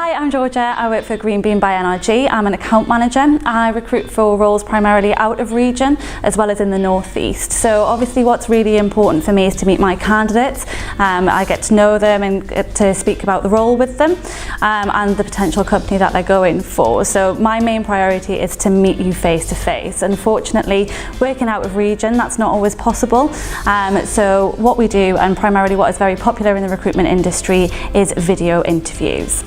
Hi, I'm Georgia. I work for Greenbean by NRG. I'm an account manager. I recruit for roles primarily out of region as well as in the northeast. So obviously what's really important for me is to meet my candidates. I get to know them and get to speak about the role with them and the potential company that they're going for. So my main priority is to meet you face to face. Unfortunately, working out of region, that's not always possible. So what we do, and primarily what is very popular in the recruitment industry, is video interviews.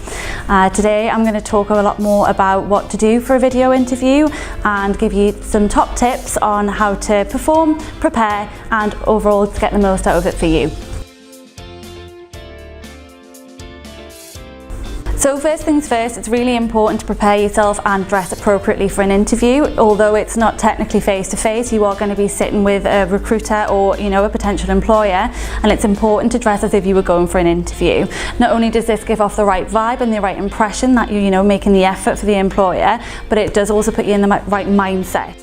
Today I'm going to talk a lot more about what to do for a video interview and give you some top tips on how to perform, prepare and overall to get the most out of it for you. So first things first, it's really important to prepare yourself and dress appropriately for an interview. Although it's not technically face-to-face, you are going to be sitting with a recruiter or a potential employer, and it's important to dress as if you were going for an interview. Not only does this give off the right vibe and the right impression that you're making the effort for the employer, but it does also put you in the right mindset.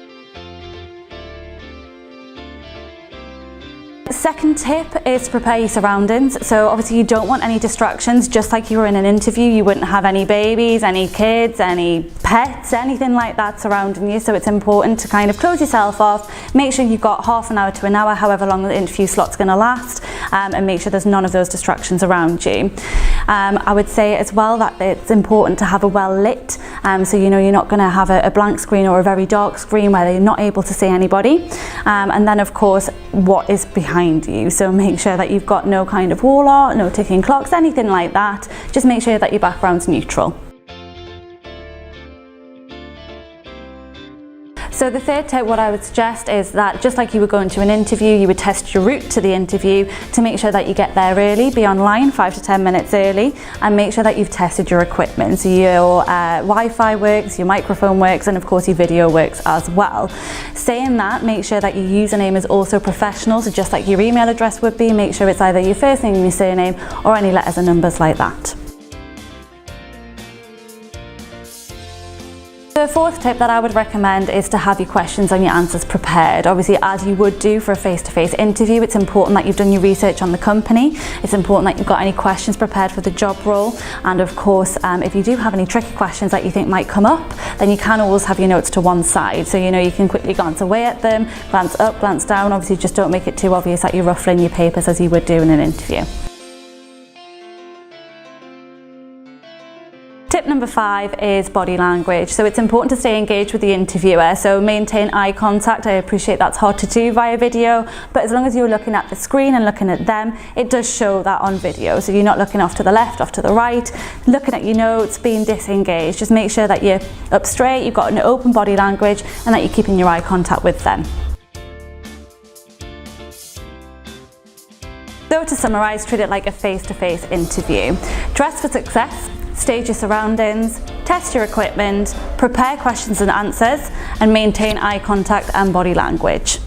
Second tip is to prepare your surroundings. So obviously you don't want any distractions. Just like you were in an interview, you wouldn't have any babies, any kids, any pets, anything like that surrounding you. So it's important to kind of close yourself off, make sure you've got half an hour to an hour, however long the interview slot's going to last, and make sure there's none of those distractions around you. I would say as well that it's important to have a well lit, so you're not going to have a blank screen or a very dark screen where you're not able to see anybody. And then of course what is behind you, so make sure that you've got no kind of wall art, no ticking clocks, anything like that. Just make sure that your background's neutral. So the third tip, what I would suggest is that just like you were going to an interview, you would test your route to the interview to make sure that you get there early, be online 5 to 10 minutes early, and make sure that you've tested your equipment. So your Wi-Fi works, your microphone works, and of course your video works as well. Saying that, make sure that your username is also professional, so just like your email address would be, make sure it's either your first name and your surname or any letters and numbers like that. The fourth tip that I would recommend is to have your questions and your answers prepared. Obviously, as you would do for a face-to-face interview, it's important that you've done your research on the company. It's important that you've got any questions prepared for the job role. And of course, if you do have any tricky questions that you think might come up, then you can always have your notes to one side. So you can quickly glance away at them, glance up, glance down. Obviously, just don't make it too obvious that you're ruffling your papers as you would do in an interview. Tip number 5 is body language. So it's important to stay engaged with the interviewer. So maintain eye contact. I appreciate that's hard to do via video, but as long as you're looking at the screen and looking at them, it does show that on video. So you're not looking off to the left, off to the right, looking at your notes, being disengaged. Just make sure that you're up straight, you've got an open body language, and that you're keeping your eye contact with them. So to summarise, treat it like a face-to-face interview. Dress for success. Stage your surroundings, test your equipment, prepare questions and answers, and maintain eye contact and body language.